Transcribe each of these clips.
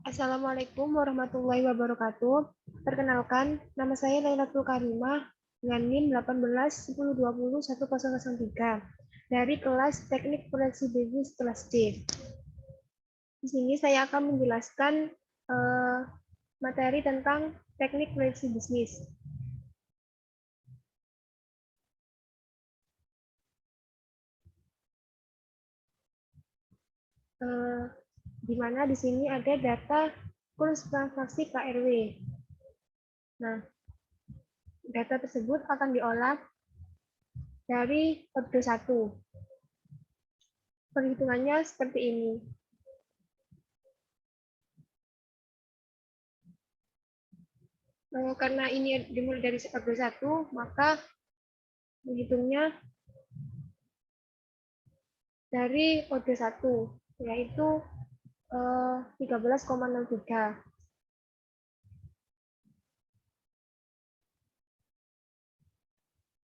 Assalamualaikum warahmatullahi wabarakatuh. Perkenalkan, nama saya Lailatul Karimah dengan NIM 18 10 20 1003 dari kelas Teknik Proyeksi Bisnis kelas D. Di sini saya akan menjelaskan materi tentang teknik proyeksi bisnis. Di mana di sini ada data kurs transaksi KRW. Nah, data tersebut akan diolah dari order 1. Perhitungannya seperti ini. Karena ini dimulai dari order 1, maka menghitungnya dari order 1, yaitu 13,03.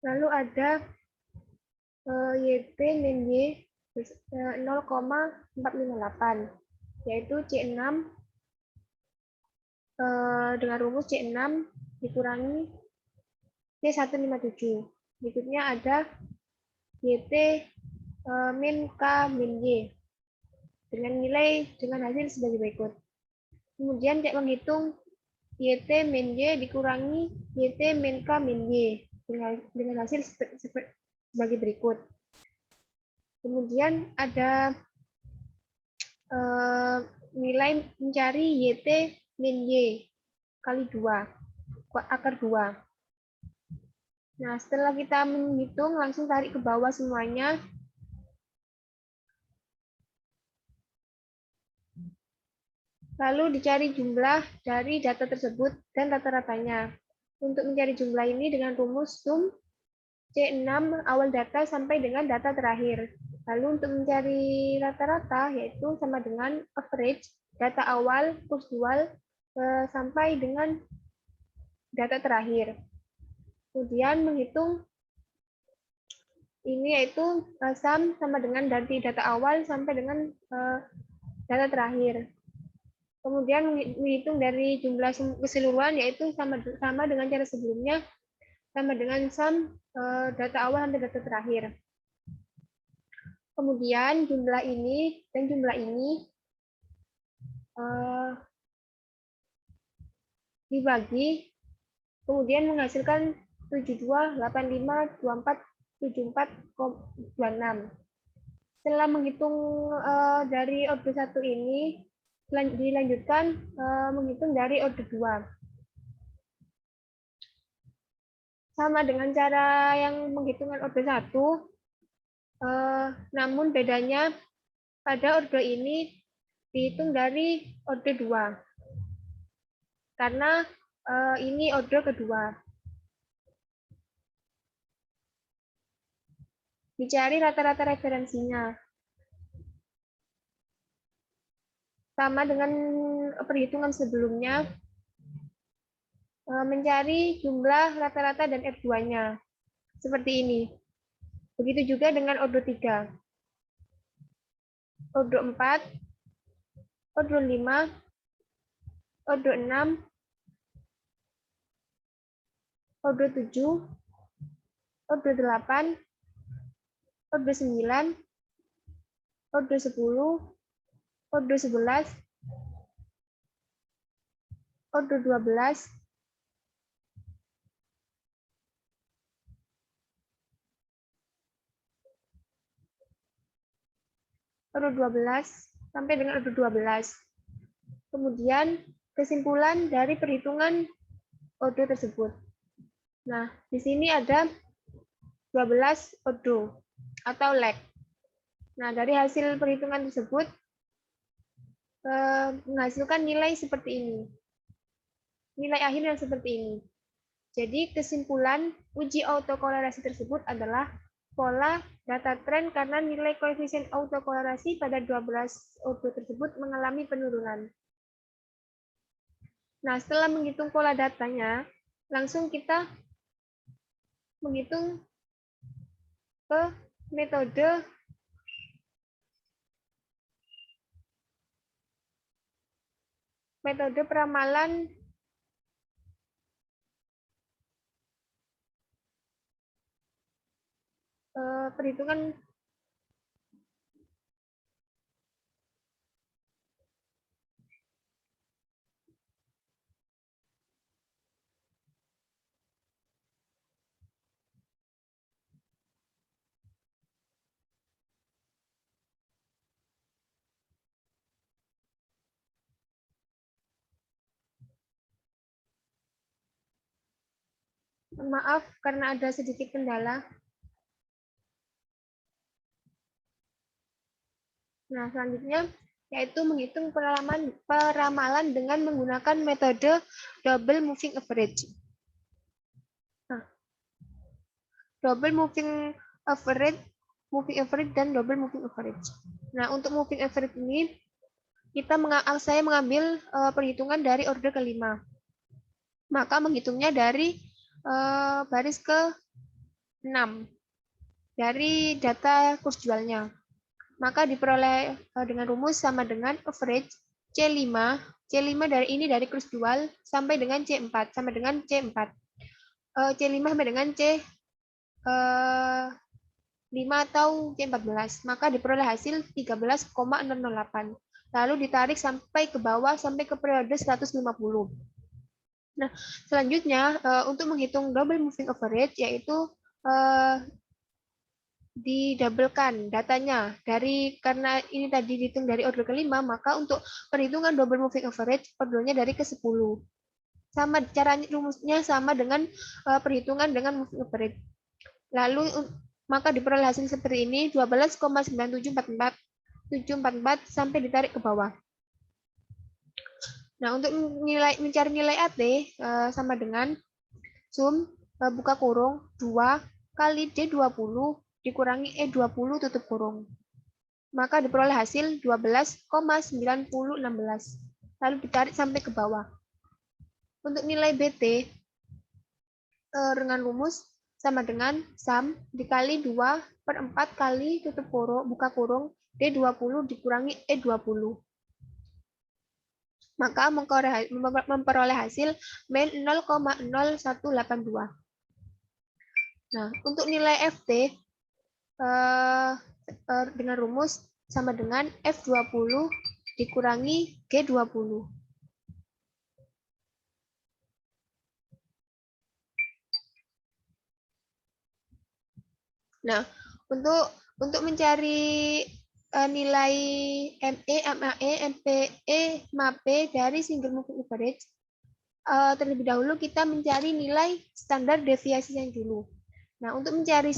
Lalu ada YP min Y 0,458, yaitu C6 dengan rumus C6 dikurangi C157. Berikutnya ada YT min K min Y dengan hasil sebagai berikut. Kemudian cek menghitung YT min Y dikurangi YT min K min Y dengan hasil sebagai berikut. Kemudian ada nilai mencari YT min Y kali 2, akar 2. Nah, setelah kita menghitung, langsung tarik ke bawah semuanya. Lalu dicari jumlah dari data tersebut dan rata-ratanya. Untuk mencari jumlah ini dengan rumus sum C6 awal data sampai dengan data terakhir. Lalu untuk mencari rata-rata yaitu sama dengan average data awal kurs jual sampai dengan data terakhir. Kemudian menghitung ini yaitu sum sama dengan dari data awal sampai dengan data terakhir. Kemudian menghitung dari jumlah keseluruhan yaitu sama dengan cara sebelumnya, sama dengan sum data awal sampai data terakhir. Kemudian jumlah ini dan jumlah ini dibagi, kemudian menghasilkan 7285247426. Setelah menghitung dari order 1 ini, dilanjutkan menghitung dari order 2. Sama dengan cara yang menghitungkan order 1, namun bedanya pada order ini dihitung dari order 2. Karena ini order kedua. Dicari rata-rata referensinya. Sama dengan perhitungan sebelumnya, mencari jumlah rata-rata dan F2-nya. Seperti ini. Begitu juga dengan order 3. Order 4, order 5, order 6, order 7, order 8, order 9, order 10, order 11, order 12, order 12 sampai dengan order 12. Kemudian kesimpulan dari perhitungan order tersebut. Nah, di sini ada 12 order atau leg. Nah, dari hasil perhitungan tersebut menghasilkan nilai seperti ini. Nilai akhir yang seperti ini. Jadi kesimpulan uji autokorelasi tersebut adalah pola data tren karena nilai koefisien autokorelasi pada 12 order tersebut mengalami penurunan. Nah, setelah menghitung pola datanya, langsung kita menghitung ke metode metode peramalan perhitungan maaf karena ada sedikit kendala. Nah, selanjutnya yaitu menghitung peramalan dengan menggunakan metode double moving average. Nah, double moving average dan double moving average. Nah, untuk moving average ini saya mengambil perhitungan dari order kelima. Maka menghitungnya dari baris ke-6 dari data kurs jualnya. Maka diperoleh dengan rumus sama dengan average C5 dari kurs jual sampai dengan C4 sama dengan C4. C5 sampai dengan C5 atau C14. Maka diperoleh hasil 13,008. Lalu ditarik sampai ke bawah sampai ke periode 150. Nah, selanjutnya untuk menghitung double moving average yaitu didabelkan datanya karena ini tadi dihitung dari order kelima, maka untuk perhitungan double moving average ordernya dari ke-10. Sama caranya, rumusnya sama dengan perhitungan dengan moving average. Lalu maka diperoleh hasil seperti ini 12,9744 sampai ditarik ke bawah. Nah, untuk mencari nilai AT sama dengan sum buka kurung 2 kali D20 dikurangi E20 tutup kurung. Maka diperoleh hasil 12,9016. Lalu ditarik sampai ke bawah. Untuk nilai BT dengan rumus sama dengan sum dikali 2/4 kali tutup kurung buka kurung D20 dikurangi E20. Maka memperoleh hasil min 0,0182. Nah, untuk nilai FT dengan rumus sama dengan F20 dikurangi G20. Nah, untuk mencari nilai ME, MAE, MPE, MAP dari single moving average, terlebih dahulu kita mencari nilai standar deviasinya dulu. Nah, untuk mencari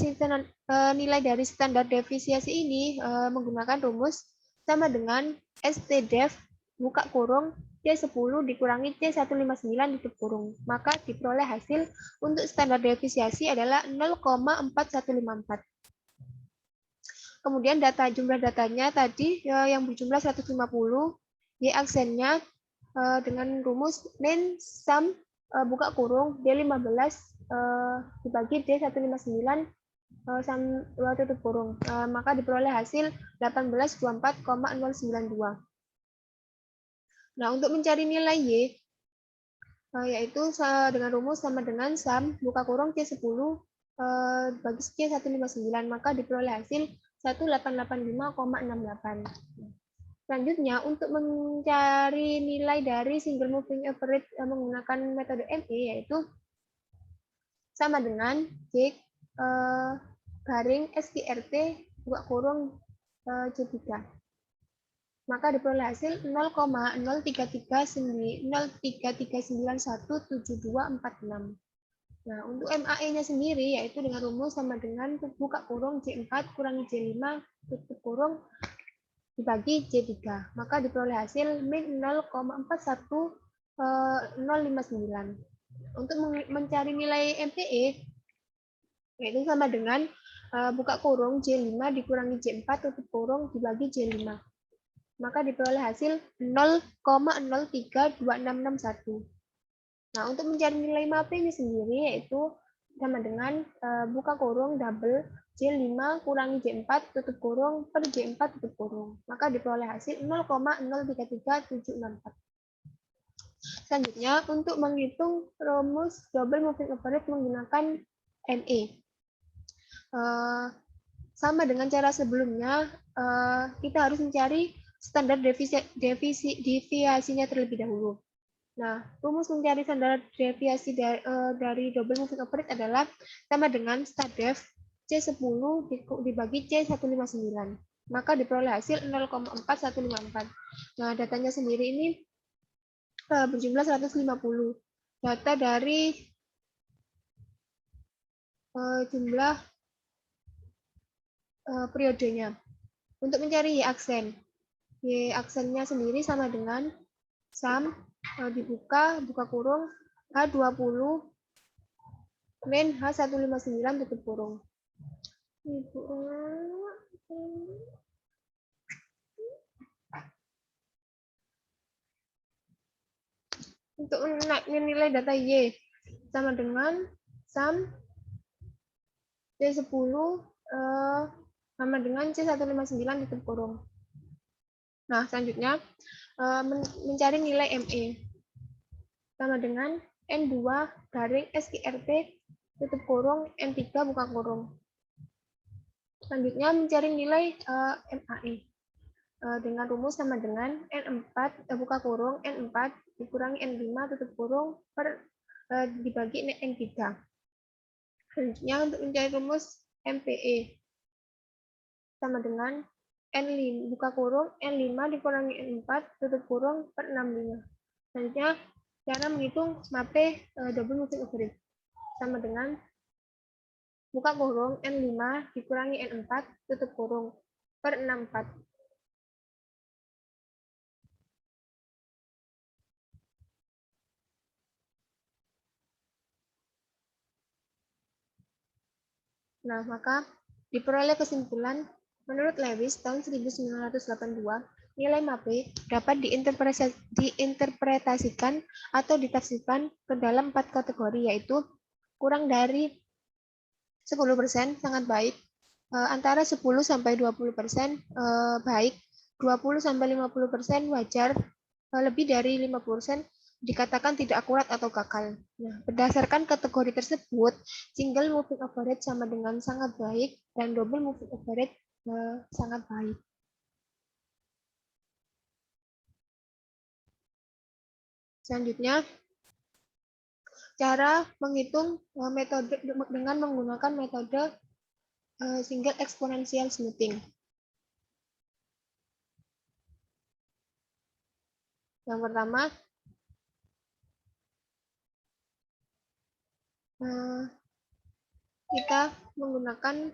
nilai dari standar deviasi ini menggunakan rumus sama dengan STDEV buka kurung C10 dikurangi C159 tutup kurung. Maka diperoleh hasil untuk standar deviasi adalah 0,4154. Kemudian jumlah datanya tadi yang berjumlah 150, Y aksennya dengan rumus min sum buka kurung D15 dibagi D159 tutup kurung. Maka diperoleh hasil 1824,092. Nah, untuk mencari nilai Y, yaitu dengan rumus sama dengan sum buka kurung C10 bagi C159, maka diperoleh hasil 1885,68. Selanjutnya, untuk mencari nilai dari single moving average menggunakan metode ME, yaitu sama dengan J garing SQRT buka kurung C3. Maka diperoleh hasil 0,03391724. Nah, untuk MAE-nya sendiri yaitu dengan rumus sama dengan buka kurung C4 kurangi C5 tutup kurung dibagi C3. Maka diperoleh hasil min 0,41059. Untuk mencari nilai MPE, yaitu sama dengan buka kurung C5 dikurangi C4 tutup kurung dibagi C5. Maka diperoleh hasil 0,032661. Nah, untuk mencari nilai MAP ini sendiri, yaitu sama dengan buka kurung double C5 kurangi C4 tutup kurung per C4 tutup kurung. Maka diperoleh hasil 0,033764. Selanjutnya, untuk menghitung rumus double moving average menggunakan ME. Sama dengan cara sebelumnya, kita harus mencari standar deviasinya terlebih dahulu. Nah, rumus mencari standar deviasi dari double moving average adalah sama dengan stadef C10 dibagi C159. Maka diperoleh hasil 0,4154. Nah, datanya sendiri ini berjumlah 150. Data dari jumlah periodenya. Untuk mencari Y aksen. Y aksennya sendiri sama dengan sum dibuka, buka kurung, H20 min H159 tutup kurung. Untuk menilai data Y sama dengan sum C10 sama dengan C159 tutup kurung. Nah, selanjutnya mencari nilai ME sama dengan N2 garing SQRT tutup kurung N3 buka kurung. Selanjutnya mencari nilai MAE dengan rumus sama dengan N4 buka kurung N4 dikurangi N5 tutup kurung per dibagi N3. Selanjutnya untuk mencari rumus MPE sama dengan N5 buka kurung N5 dikurangi N4 tutup kurung per 65. Selanjutnya cara menghitung MAPE double moving average sama dengan buka kurung N5 dikurangi N4 tutup kurung per 64. Nah, maka diperoleh kesimpulan menurut Lewis tahun 1982, nilai MAPE dapat diinterpretasikan atau ditafsirkan ke dalam 4 kategori, yaitu kurang dari 10% sangat baik, antara 10-20% baik, 20-50% wajar, lebih dari 50% dikatakan tidak akurat atau gagal. Nah, berdasarkan kategori tersebut, single moving average sama dengan sangat baik dan double moving average sangat baik. Selanjutnya, cara menghitung metode dengan menggunakan metode single exponential smoothing. Yang pertama, kita menggunakan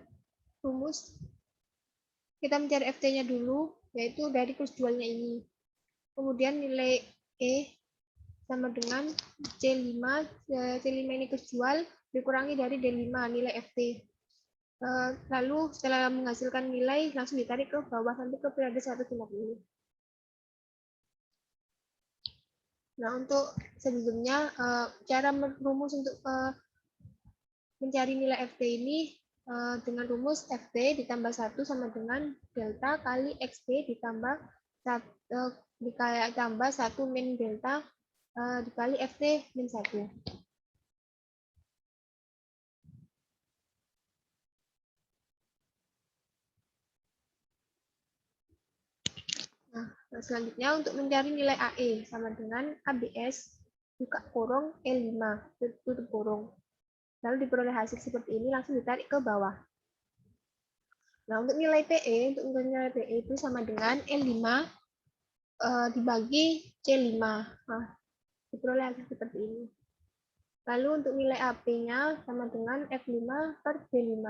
rumus, kita mencari FT-nya dulu, yaitu dari kurs jualnya ini. Kemudian nilai E sama dengan C5, C5 ini kurs jual, dikurangi dari D5, nilai FT. Lalu setelah menghasilkan nilai, langsung ditarik ke bawah sampai ke periode 150. Nah, untuk sebelumnya, cara rumus untuk mencari nilai FT ini dengan rumus FT ditambah 1 sama dengan delta kali XP ditambah 1 min delta dikali FT min 1. Nah, selanjutnya untuk mencari nilai AE sama dengan ABS buka kurung E5 tutup kurung. Lalu diperoleh hasil seperti ini, langsung ditarik ke bawah. Nah, untuk nilai PE, untuk nilai PE itu sama dengan N5 dibagi C5. Nah, diperoleh hasil seperti ini. Lalu untuk nilai AP-nya sama dengan F5 per D5.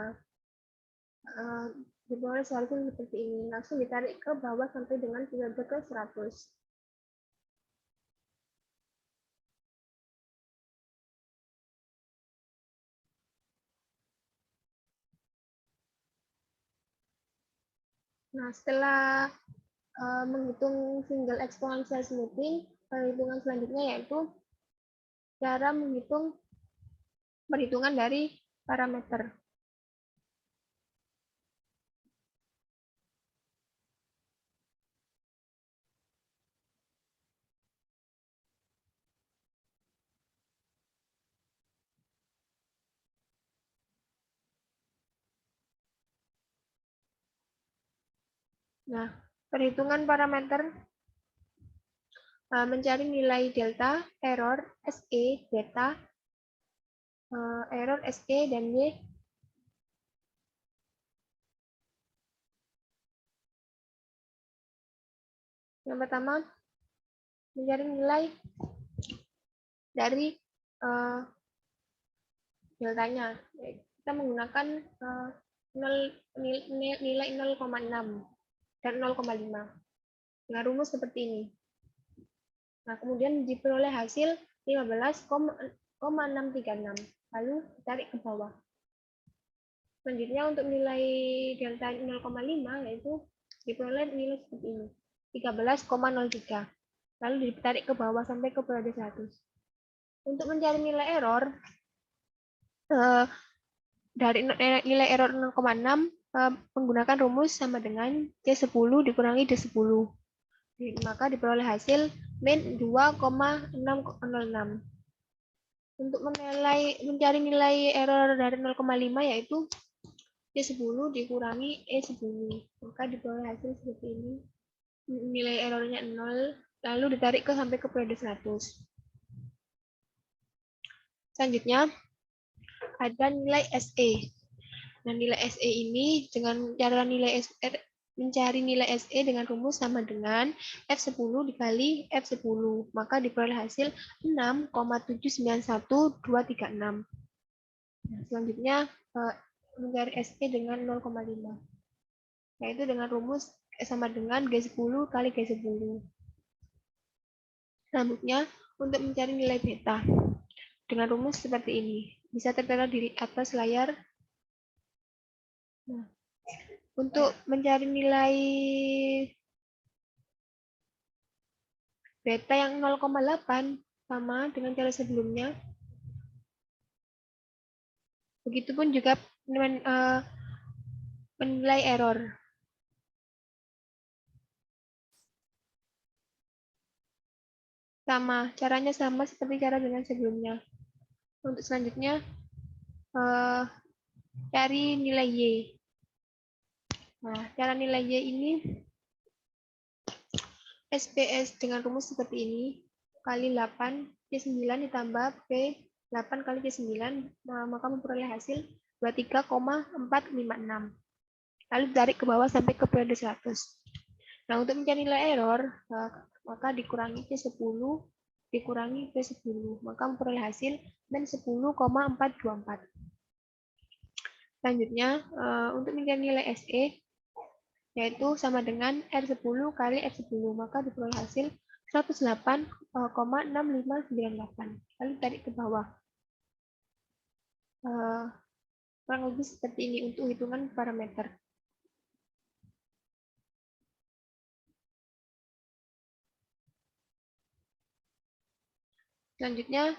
Diperoleh hasil seperti ini. Langsung ditarik ke bawah sampai dengan periode ke 100. Nah, setelah menghitung single exponential smoothing, perhitungan selanjutnya yaitu cara menghitung perhitungan dari parameter. Nah, perhitungan parameter mencari nilai delta, error, SE, beta, error, SE, dan Y. Yang pertama, mencari nilai dari deltanya. Kita menggunakan nilai 0,6 dan 0,5 dengan rumus seperti ini. Nah, kemudian diperoleh hasil 15,636. Lalu ditarik ke bawah. Selanjutnya untuk nilai delta 0,5 yaitu diperoleh nilai seperti ini. 13,03. Lalu ditarik ke bawah sampai ke periode 100. Untuk mencari nilai error, dari nilai error 0,6 menggunakan rumus sama dengan C10 dikurangi D10. Maka diperoleh hasil min 2,606. Untuk mencari nilai error dari 0,5 yaitu C10 dikurangi E10. Maka diperoleh hasil seperti ini. Nilai errornya 0, lalu ditarik sampai ke periode 100. Selanjutnya, ada nilai SE. Nah, nilai SE ini dengan cara mencari nilai SE dengan rumus sama dengan F10 dikali F10. Maka diperoleh hasil 6,791236. Nah, selanjutnya mencari SE dengan 0,5. Yaitu dengan rumus sama dengan G10 kali G10. Selanjutnya, untuk mencari nilai beta dengan rumus seperti ini. Bisa tertera di atas layar. Nah, untuk mencari nilai beta yang 0,8 sama dengan cara sebelumnya. Begitupun juga menilai error. Sama, caranya sama seperti cara dengan sebelumnya. Untuk selanjutnya, cari nilai Y. Nah, cara nilai Y ini SPS dengan rumus seperti ini. Kali 8, C9 ditambah P8 kali C9, maka memperoleh hasil 23,456. Lalu tarik ke bawah sampai ke periode 100. Nah, untuk mencari nilai error, maka dikurangi C10, dikurangi P10. Maka memperoleh hasil min 10,424. Selanjutnya, untuk mencari nilai SE, yaitu sama dengan R10 kali F10. Maka diperoleh hasil 108,6598. Lalu tarik ke bawah. Kurang lebih seperti ini untuk hitungan parameter. Selanjutnya,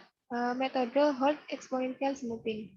metode Holt exponential smoothing.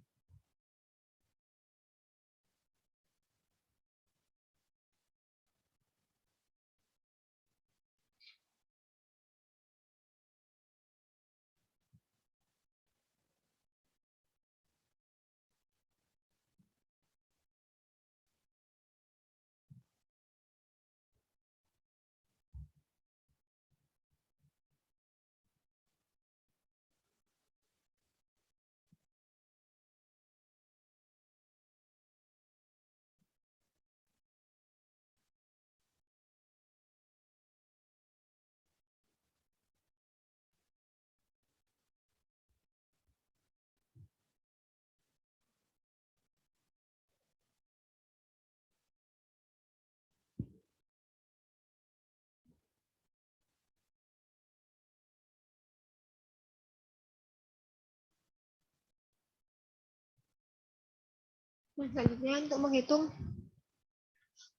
Nah, selanjutnya untuk menghitung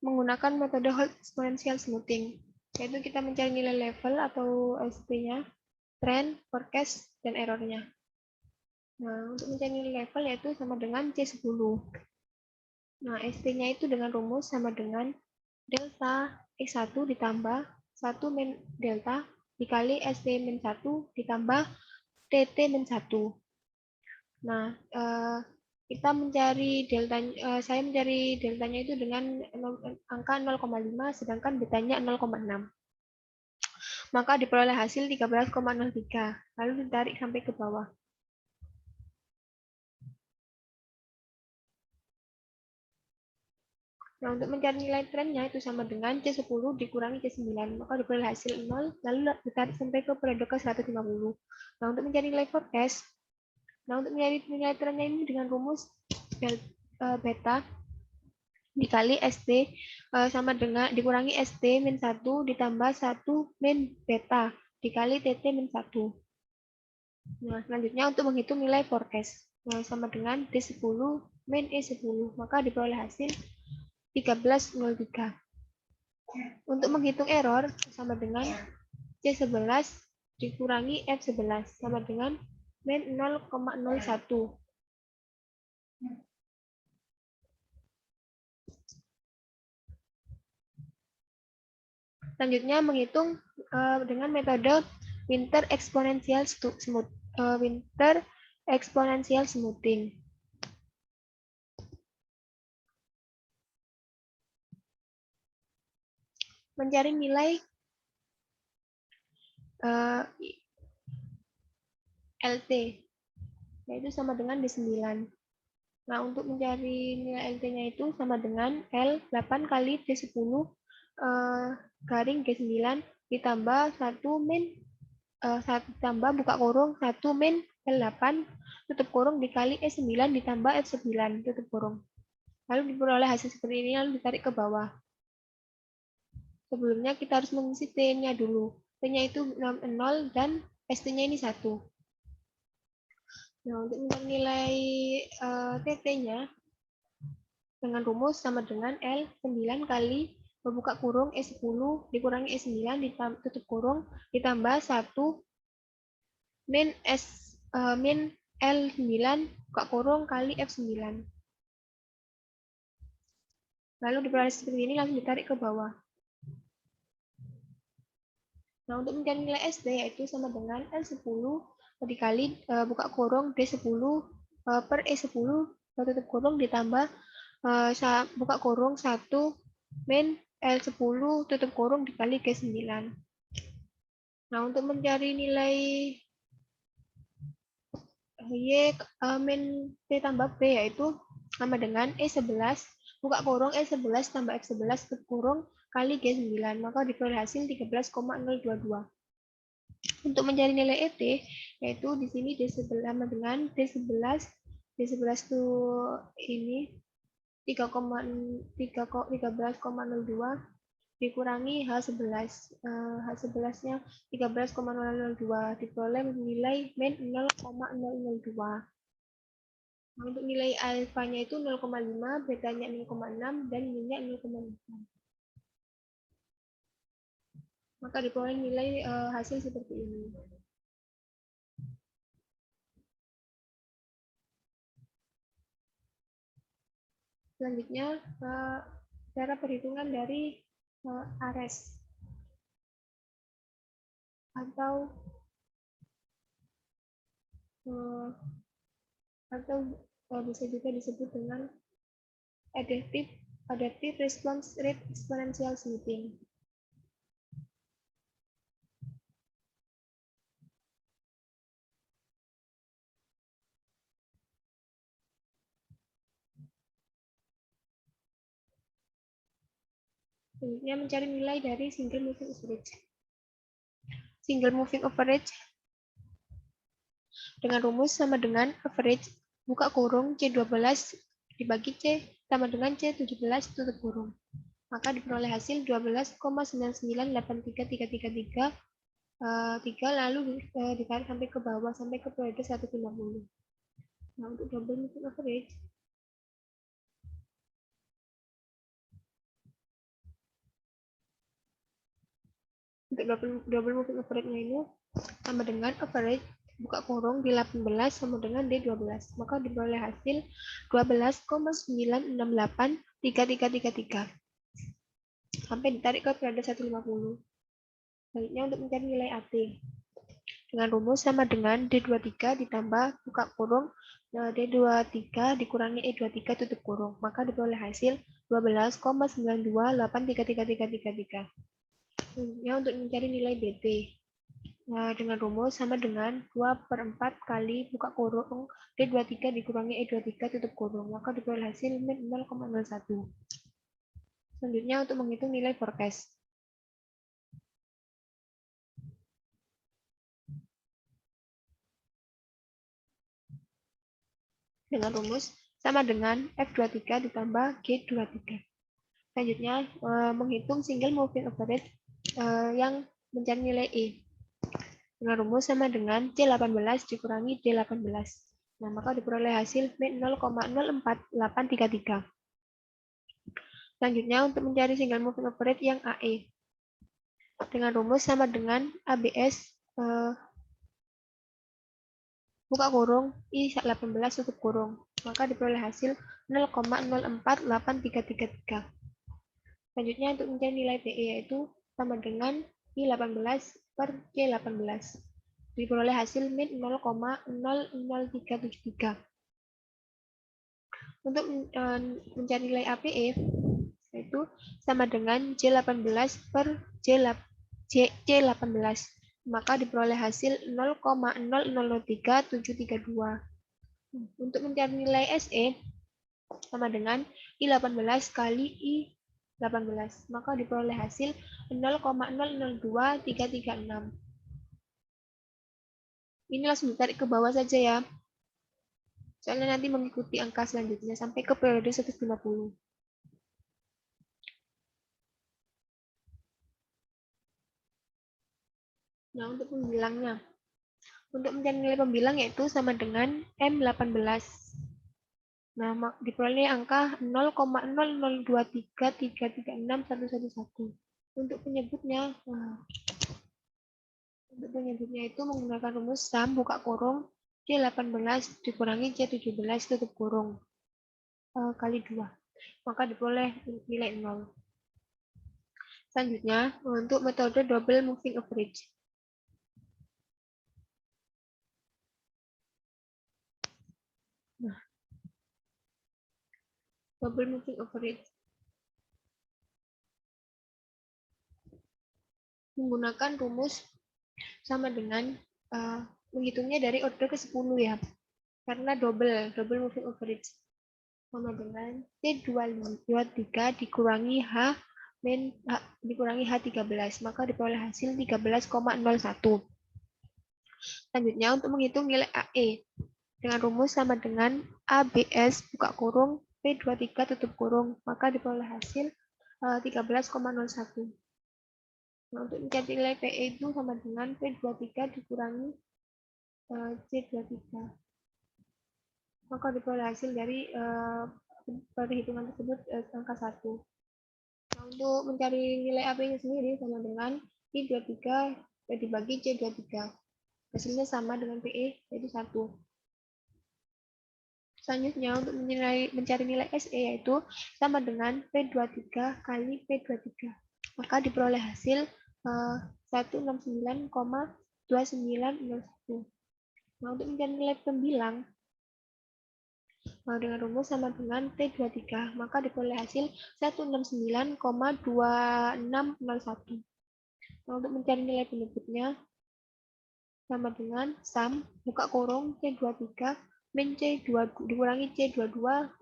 menggunakan metode Holt exponential smoothing, yaitu kita mencari nilai level atau SP-nya, trend, forecast, dan errornya. Nah, untuk mencari nilai level yaitu sama dengan C10. Nah, SP-nya itu dengan rumus sama dengan delta X1 ditambah 1 min delta dikali SP min 1 ditambah TT min 1. Nah, kita mencari deltanya, saya mencari deltanya itu dengan angka 0,5, sedangkan betanya 0,6. Maka diperoleh hasil 13,03, lalu ditarik sampai ke bawah. Nah, untuk mencari nilai trennya itu sama dengan C10 dikurangi C9, maka diperoleh hasil 0, lalu ditarik sampai ke periode ke 150. Nah, untuk mencari nilai forecast, untuk mencari nilai trennya ini dengan rumus beta dikali ST sama dengan dikurangi ST min 1 ditambah 1 min beta dikali TT min 1. Nah, selanjutnya untuk menghitung nilai forecast. Nah, sama dengan D10 min E10, maka diperoleh hasil 13,03. Untuk menghitung error sama dengan C11 dikurangi F11 sama dengan min 0,01. Selanjutnya menghitung dengan metode Winter Exponential Smoothing. Mencari nilai LT, yaitu sama dengan D9. Nah, untuk mencari nilai LT-nya itu sama dengan L8 kali D10 garing G9 ditambah 1 min 1 tambah buka kurung 1 min L8 tutup kurung dikali E9 ditambah F9 tutup kurung. Lalu diperoleh hasil seperti ini, lalu ditarik ke bawah. Sebelumnya kita harus mengisi T-nya dulu. T-nya itu 0 dan ST-nya ini 1. Nah, untuk mencari nilai TT-nya dengan rumus sama dengan L9 kali membuka kurung E10 dikurangi E9 tutup kurung ditambah 1 min L9 buka kurung kali F9. Lalu diperoleh seperti ini, langsung ditarik ke bawah. Nah, untuk mencari nilai SD yaitu sama dengan L10 dikali buka kurung D10 per E10 tutup kurung ditambah buka kurung 1 min L10 tutup kurung dikali G9. Nah, untuk mencari nilai Y min T tambah B yaitu sama dengan E11 buka kurung E11 tambah F11 tutup kurung kali G9, maka diperoleh hasil 13,022. Untuk mencari nilai ET, yaitu di sini D11 sama dengan D11 itu ini 13,02 dikurangi H11. H11-nya 13,002 diperoleh nilai min 0,002. Nah, untuk nilai alfanya itu 0,5, betanya 0,6, dan minnya 0,5. Maka diperoleh nilai hasil seperti ini. Selanjutnya, cara perhitungan dari ARES atau bisa juga disebut dengan adaptive response rate exponential smoothing. Selanjutnya mencari nilai dari single moving average. Single moving average dengan rumus sama dengan average buka kurung C12 dibagi C sama dengan C17 tutup kurung. Maka diperoleh hasil 12,9983333 lalu ditarik sampai ke bawah sampai ke periode 150. Nah, untuk double moving average double moving average-nya ini sama dengan average buka kurung di 18 sama dengan D12. Maka diperoleh hasil 12,9683333 sampai ditarik ke periode 150. Selanjutnya untuk mencari nilai AT. dengan rumus sama dengan D23 ditambah buka kurung D23 dikurangi E23 tutup kurung. Maka diperoleh hasil 12,92833333. Ya, untuk mencari nilai BT. Nah, dengan rumus sama dengan 2/4 kali buka kurung D23 dikurangi E23 tutup kurung. Maka diperoleh hasil 0,01. Selanjutnya untuk menghitung nilai forecast. Dengan rumus sama dengan F23 ditambah G23. Selanjutnya, menghitung single moving average yang mencari nilai E. Dengan rumus sama dengan C18 dikurangi D18. Nah, maka diperoleh hasil 0,04833. Selanjutnya, untuk mencari single moving average yang AE. Dengan rumus sama dengan ABS buka kurung I18 tutup kurung. Maka diperoleh hasil 0,04833. Selanjutnya, untuk mencari nilai PE yaitu sama dengan I18 per C18. Diperoleh hasil min 0,00373. Untuk mencari nilai APE yaitu sama dengan J18 per C18. Maka diperoleh hasil 0,0033732. Untuk mencari nilai SE sama dengan I18 kali I18. Maka diperoleh hasil 0,002336. Ini langsung ditarik ke bawah saja ya. Soalnya nanti mengikuti angka selanjutnya sampai ke periode 150. Nah, untuk pembilangnya. Untuk mencari nilai pembilang yaitu sama dengan M18. Nah, diperoleh angka 0,002333611. Untuk penyebutnya, itu menggunakan rumus SAM buka kurung C18 dikurangi C17 tutup kurung kali 2. Maka diperoleh nilai 0. Selanjutnya, untuk metode double moving average. Nah, double moving average menggunakan rumus sama dengan menghitungnya dari order ke-10 ya. Karena double moving average sama dengan C23 dikurangi dikurangi H13, maka diperoleh hasil 13,01. Selanjutnya untuk menghitung nilai AE dengan rumus sama dengan ABS buka kurung P23 tutup kurung, maka diperoleh hasil 13,01. Nah, untuk mencari nilai PE itu sama dengan P23 dikurangi C23. Maka diperoleh hasil dari perhitungan tersebut angka 1. Nah, untuk mencari nilai AP-nya sendiri sama dengan I23 dibagi C23. Hasilnya sama dengan PE, yaitu 1. Selanjutnya, untuk mencari nilai SE yaitu sama dengan P23 kali P23. Maka diperoleh hasil 169,2901. Nah, untuk mencari nilai pembilang dengan rumus sama dengan P23, maka diperoleh hasil 169,2601. Nah, untuk mencari nilai penyebutnya sama dengan SAM buka kurung C23 min C2 dikurangi C22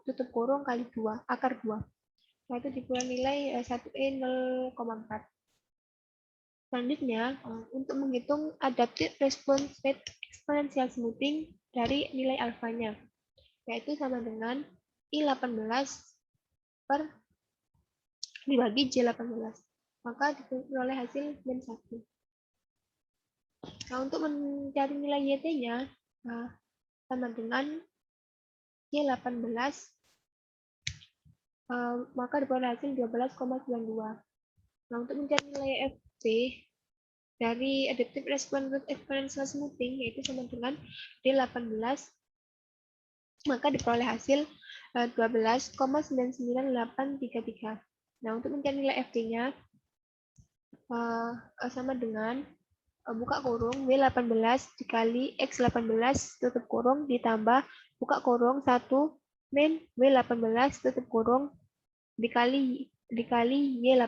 tutup kurung kali 2 akar 2. Nah, itu diperoleh nilai 1E 0,4. Selanjutnya, untuk menghitung adaptive response rate exponential smoothing dari nilai alfanya, yaitu sama dengan I18 per dibagi J18. Maka diperoleh hasil min 1. Nah, untuk mencari nilai YT-nya, sama dengan J18, maka diperoleh hasil 12,92. Nah, untuk mencari nilai FC dari adaptive response rate exponential smoothing, yaitu sama dengan D18, maka diperoleh hasil 12,99833. Nah, untuk mencari nilai FT-nya sama dengan buka kurung W18 dikali X18 tutup kurung ditambah buka kurung 1 min W18 tutup kurung dikali Y18.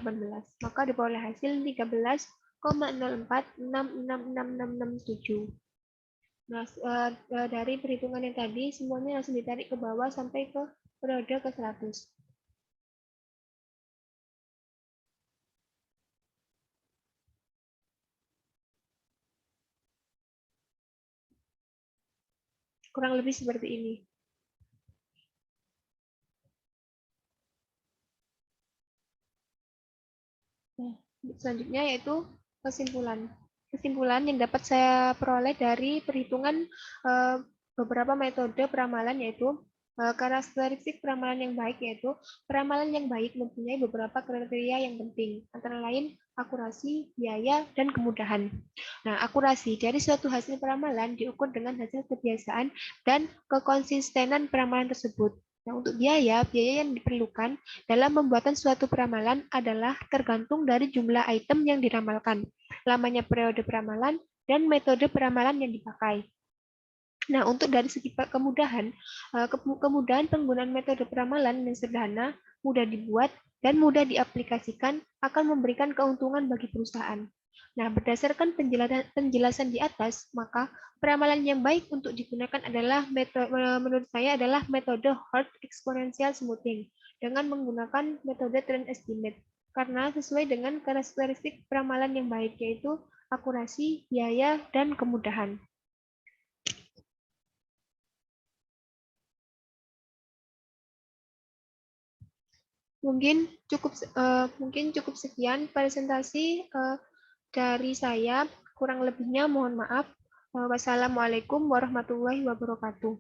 Maka diperoleh hasil 13,04666667. Nah, dari perhitungan yang tadi semuanya langsung ditarik ke bawah sampai ke periode ke 100. Kurang lebih seperti ini. Nah, selanjutnya yaitu kesimpulan. Kesimpulan yang dapat saya peroleh dari perhitungan beberapa metode peramalan yaitu karakteristik peramalan yang baik yaitu peramalan yang baik mempunyai beberapa kriteria yang penting, antara lain akurasi, biaya, dan kemudahan. Nah, akurasi dari suatu hasil peramalan diukur dengan hasil kebiasaan dan kekonsistenan peramalan tersebut. Nah, untuk biaya yang diperlukan dalam pembuatan suatu peramalan adalah tergantung dari jumlah item yang diramalkan, lamanya periode peramalan, dan metode peramalan yang dipakai. Nah, untuk dari segi kemudahan, kemudahan penggunaan metode peramalan yang sederhana, mudah dibuat, dan mudah diaplikasikan akan memberikan keuntungan bagi perusahaan. Nah, berdasarkan penjelasan di atas, maka peramalan yang baik untuk digunakan adalah menurut saya adalah metode Hard Exponential Smoothing dengan menggunakan metode trend estimate karena sesuai dengan karakteristik peramalan yang baik yaitu akurasi, biaya, dan kemudahan. Mungkin cukup sekian presentasi dari saya. Kurang lebihnya mohon maaf. Wassalamualaikum warahmatullahi wabarakatuh.